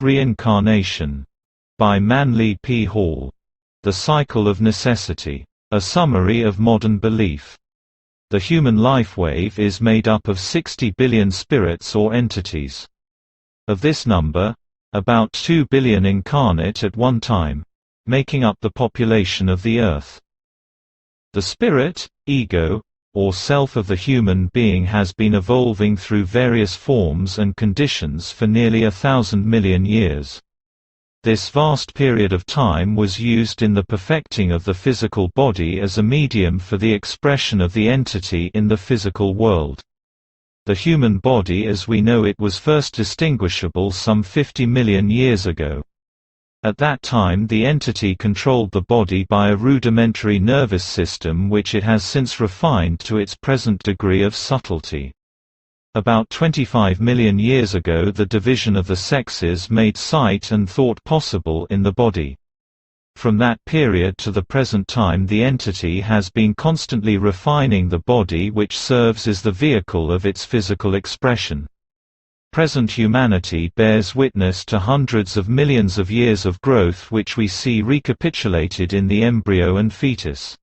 Reincarnation by Manly P. Hall. The Cycle of Necessity. A summary of modern belief. The human life wave is made up of 60 billion spirits or entities. Of this number, about 2 billion incarnate at one time, making up the population of the Earth. The spirit, ego, or self of the human being has been evolving through various forms and conditions for nearly 1,000 million years. This vast period of time was used in the perfecting of the physical body as a medium for the expression of the entity in the physical world. The human body as we know it was first distinguishable some 50 million years ago. At that time the entity controlled the body by a rudimentary nervous system which it has since refined to its present degree of subtlety. About 25 million years ago the division of the sexes made sight and thought possible in the body. From that period to the present time the entity has been constantly refining the body which serves as the vehicle of its physical expression. Present humanity bears witness to hundreds of millions of years of growth which we see recapitulated in the embryo and fetus.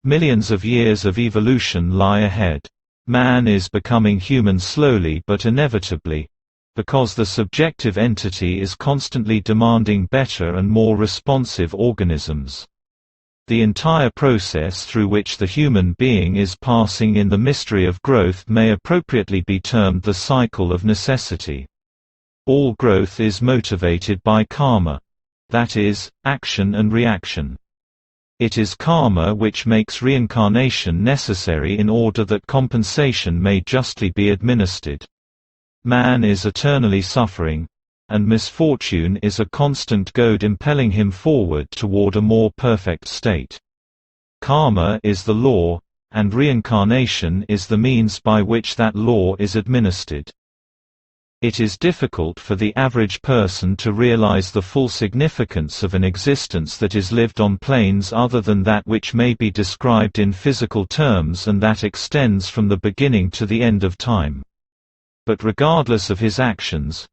Millions of years of evolution lie ahead. Man is becoming human slowly but inevitably, because the subjective entity is constantly demanding better and more responsive organisms. The entire process through which the human being is passing in the mystery of growth may appropriately be termed the cycle of necessity. All growth is motivated by karma. That is, action and reaction. It is karma which makes reincarnation necessary in order that compensation may justly be administered. Man is eternally suffering, and misfortune is a constant goad impelling him forward toward a more perfect state. Karma is the law, and reincarnation is the means by which that law is administered. It is difficult for the average person to realize the full significance of an existence that is lived on planes other than that which may be described in physical terms and that extends from the beginning to the end of time. But regardless of his actions,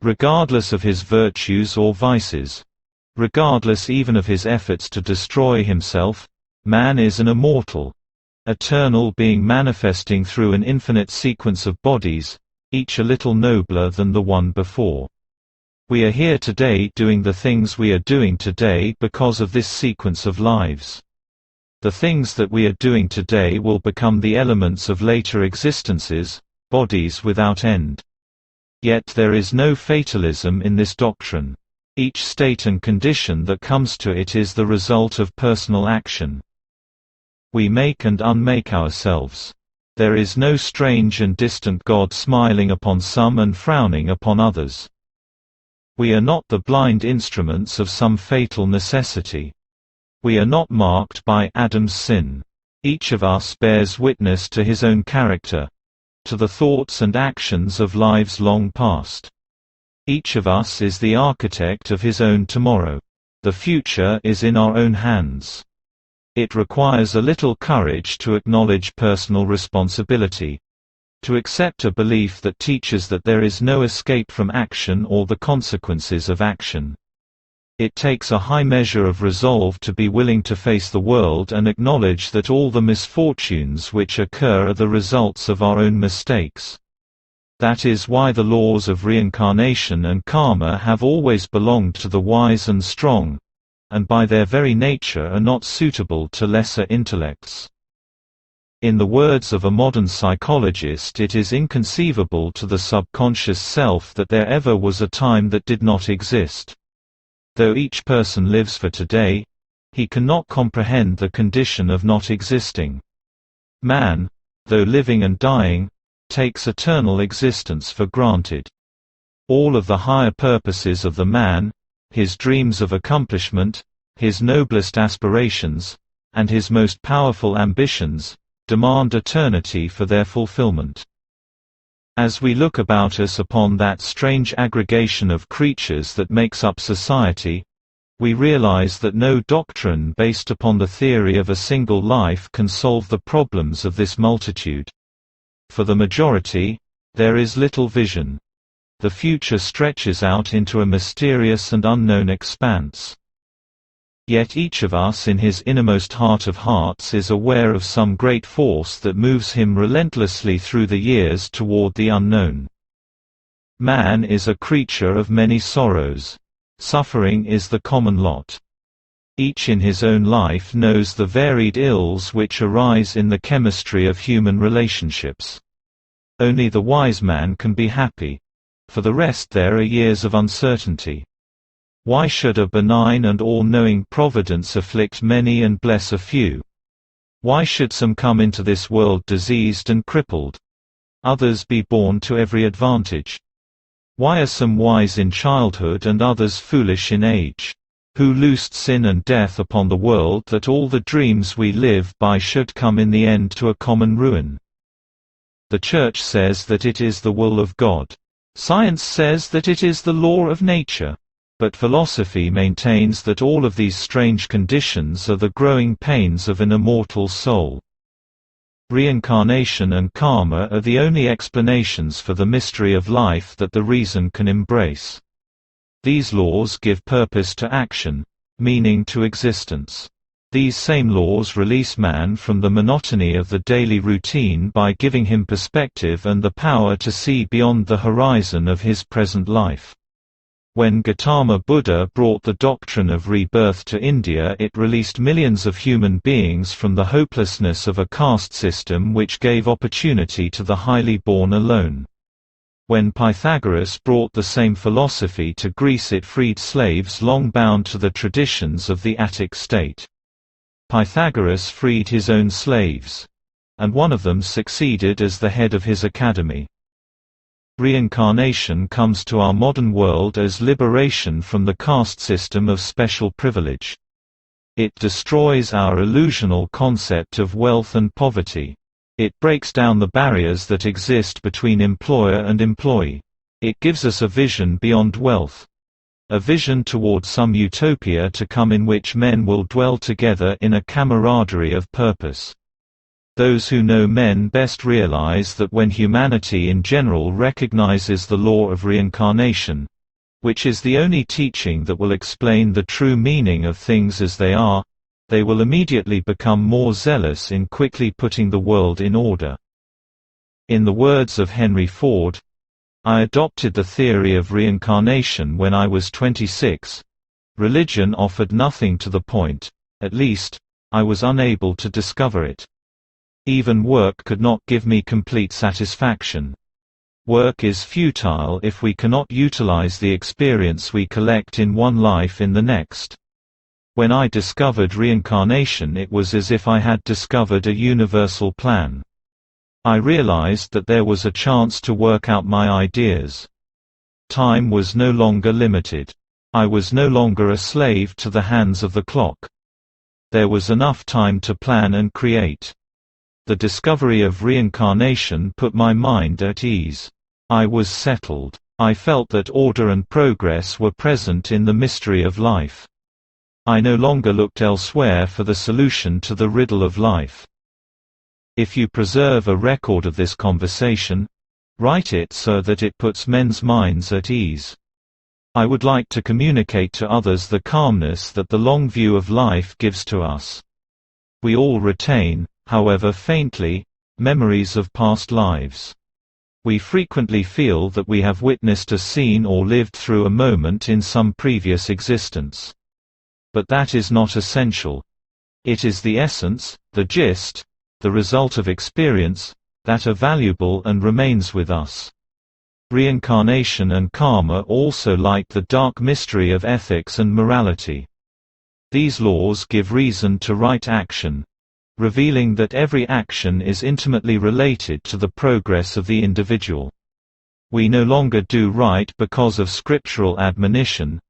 regardless of his virtues or vices, regardless even of his efforts to destroy himself, man is an immortal, eternal being manifesting through an infinite sequence of bodies, each a little nobler than the one before. We are here today doing the things we are doing today because of this sequence of lives. The things that we are doing today will become the elements of later existences, bodies without end. Yet there is no fatalism in this doctrine. Each state and condition that comes to it is the result of personal action. We make and unmake ourselves. There is no strange and distant God smiling upon some and frowning upon others. We are not the blind instruments of some fatal necessity. We are not marked by Adam's sin. Each of us bears witness to his own character, to the thoughts and actions of lives long past. Each of us is the architect of his own tomorrow. The future is in our own hands. It requires a little courage to acknowledge personal responsibility, to accept a belief that teaches that there is no escape from action or the consequences of action. It takes a high measure of resolve to be willing to face the world and acknowledge that all the misfortunes which occur are the results of our own mistakes. That is why the laws of reincarnation and karma have always belonged to the wise and strong, and by their very nature are not suitable to lesser intellects. In the words of a modern psychologist, it is inconceivable to the subconscious self that there ever was a time that did not exist. Though each person lives for today, he cannot comprehend the condition of not existing. Man, though living and dying, takes eternal existence for granted. All of the higher purposes of the man, his dreams of accomplishment, his noblest aspirations, and his most powerful ambitions, demand eternity for their fulfillment. As we look about us upon that strange aggregation of creatures that makes up society, we realize that no doctrine based upon the theory of a single life can solve the problems of this multitude. For the majority, there is little vision. The future stretches out into a mysterious and unknown expanse. Yet each of us in his innermost heart of hearts is aware of some great force that moves him relentlessly through the years toward the unknown. Man is a creature of many sorrows. Suffering is the common lot. Each in his own life knows the varied ills which arise in the chemistry of human relationships. Only the wise man can be happy. For the rest there are years of uncertainty. Why should a benign and all-knowing providence afflict many and bless a few? Why should some come into this world diseased and crippled? Others be born to every advantage? Why are some wise in childhood and others foolish in age? Who loosed sin and death upon the world that all the dreams we live by should come in the end to a common ruin? The Church says that it is the will of God. Science says that it is the law of nature. But philosophy maintains that all of these strange conditions are the growing pains of an immortal soul. Reincarnation and karma are the only explanations for the mystery of life that the reason can embrace. These laws give purpose to action, meaning to existence. These same laws release man from the monotony of the daily routine by giving him perspective and the power to see beyond the horizon of his present life. When Gautama Buddha brought the doctrine of rebirth to India, it released millions of human beings from the hopelessness of a caste system which gave opportunity to the highly born alone. When Pythagoras brought the same philosophy to Greece, it freed slaves long bound to the traditions of the Attic state. Pythagoras freed his own slaves. And one of them succeeded as the head of his academy. Reincarnation comes to our modern world as liberation from the caste system of special privilege. It destroys our illusional concept of wealth and poverty. It breaks down the barriers that exist between employer and employee. It gives us a vision beyond wealth. A vision toward some utopia to come in which men will dwell together in a camaraderie of purpose. Those who know men best realize that when humanity in general recognizes the law of reincarnation, which is the only teaching that will explain the true meaning of things as they are, they will immediately become more zealous in quickly putting the world in order. In the words of Henry Ford, "I adopted the theory of reincarnation when I was 26. Religion offered nothing to the point, at least, I was unable to discover it. Even work could not give me complete satisfaction. Work is futile if we cannot utilize the experience we collect in one life in the next. When I discovered reincarnation, it was as if I had discovered a universal plan. I realized that there was a chance to work out my ideas. Time was no longer limited. I was no longer a slave to the hands of the clock. There was enough time to plan and create. The discovery of reincarnation put my mind at ease. I was settled. I felt that order and progress were present in the mystery of life. I no longer looked elsewhere for the solution to the riddle of life." If you preserve a record of this conversation, write it so that it puts men's minds at ease. I would like to communicate to others the calmness that the long view of life gives to us. We all retain, however faintly, memories of past lives. We frequently feel that we have witnessed a scene or lived through a moment in some previous existence. But that is not essential. It is the essence, the gist, the result of experience, that are valuable and remains with us. Reincarnation and karma also light the dark mystery of ethics and morality. These laws give reason to right action, revealing that every action is intimately related to the progress of the individual. We no longer do right because of scriptural admonition,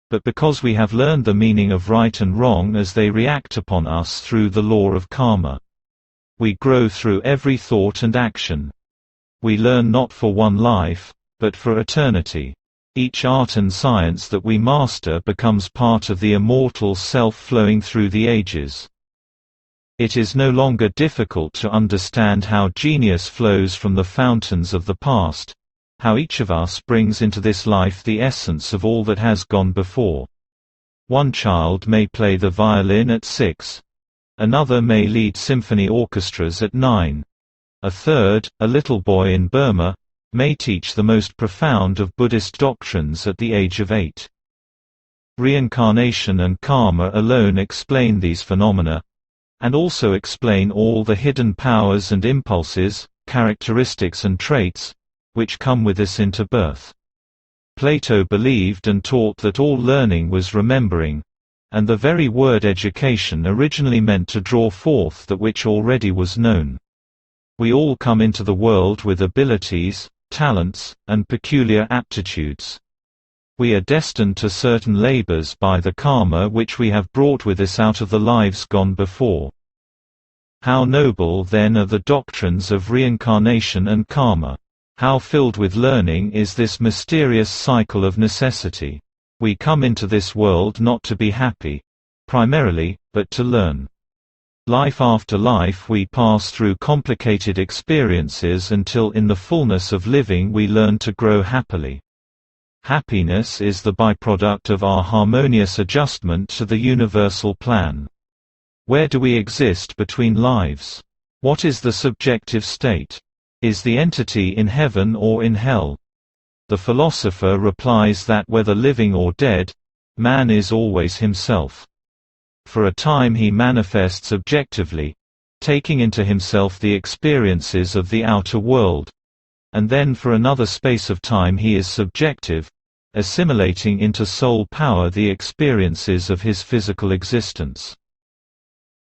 but because we have learned the meaning of right and wrong as they react upon us through the law of karma. We grow through every thought and action. We learn not for one life, but for eternity. Each art and science that we master becomes part of the immortal self flowing through the ages. It is no longer difficult to understand how genius flows from the fountains of the past, how each of us brings into this life the essence of all that has gone before. One child may play the violin at 6. Another may lead symphony orchestras at 9. A third, a little boy in Burma, may teach the most profound of Buddhist doctrines at the age of 8. Reincarnation and karma alone explain these phenomena, and also explain all the hidden powers and impulses, characteristics and traits, which come with us into birth. Plato believed and taught that all learning was remembering, and the very word education originally meant to draw forth that which already was known. We all come into the world with abilities, talents, and peculiar aptitudes. We are destined to certain labors by the karma which we have brought with us out of the lives gone before. How noble then are the doctrines of reincarnation and karma! How filled with learning is this mysterious cycle of necessity! We come into this world not to be happy, primarily, but to learn. Life after life we pass through complicated experiences until in the fullness of living we learn to grow happily. Happiness is the byproduct of our harmonious adjustment to the universal plan. Where do we exist between lives? What is the subjective state? Is the entity in heaven or in hell? The philosopher replies that whether living or dead, man is always himself. For a time he manifests objectively, taking into himself the experiences of the outer world, and then for another space of time he is subjective, assimilating into soul power the experiences of his physical existence.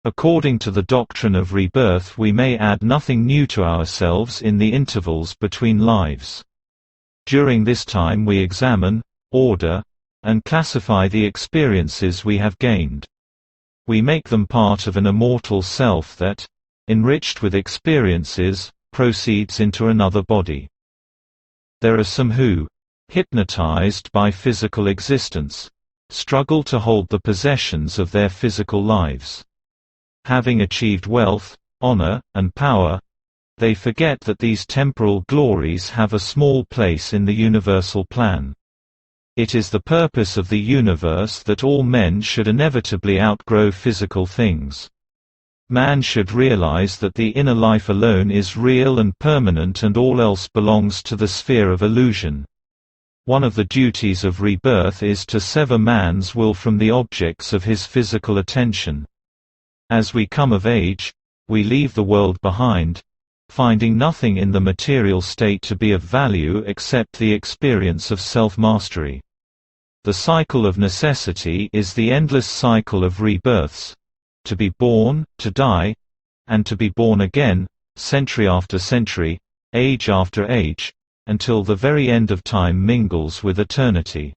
According to the doctrine of rebirth, we may add nothing new to ourselves in the intervals between lives. During this time we examine, order, and classify the experiences we have gained. We make them part of an immortal self that, enriched with experiences, proceeds into another body. There are some who, hypnotized by physical existence, struggle to hold the possessions of their physical lives. Having achieved wealth, honor, and power, they forget that these temporal glories have a small place in the universal plan. It is the purpose of the universe that all men should inevitably outgrow physical things. Man should realize that the inner life alone is real and permanent and all else belongs to the sphere of illusion. One of the duties of rebirth is to sever man's will from the objects of his physical attention. As we come of age, we leave the world behind, finding nothing in the material state to be of value except the experience of self-mastery. The cycle of necessity is the endless cycle of rebirths, to be born, to die, and to be born again, century after century, age after age, until the very end of time mingles with eternity.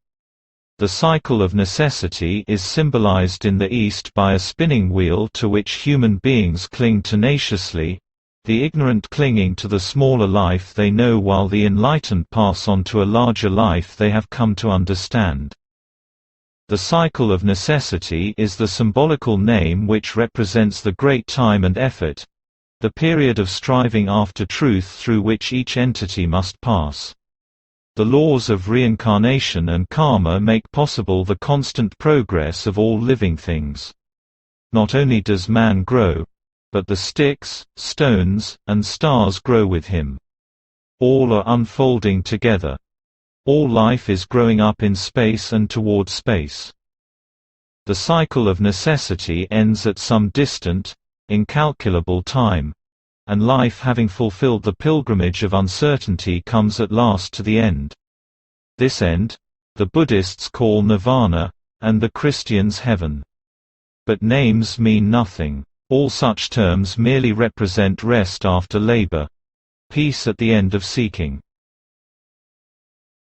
The cycle of necessity is symbolized in the East by a spinning wheel to which human beings cling tenaciously, the ignorant clinging to the smaller life they know while the enlightened pass on to a larger life they have come to understand. The cycle of necessity is the symbolical name which represents the great time and effort, the period of striving after truth through which each entity must pass. The laws of reincarnation and karma make possible the constant progress of all living things. Not only does man grow, but the sticks, stones, and stars grow with him. All are unfolding together. All life is growing up in space and toward space. The cycle of necessity ends at some distant, incalculable time, and life having fulfilled the pilgrimage of uncertainty comes at last to the end. This end, the Buddhists call Nirvana, and the Christians heaven. But names mean nothing. All such terms merely represent rest after labor, peace at the end of seeking.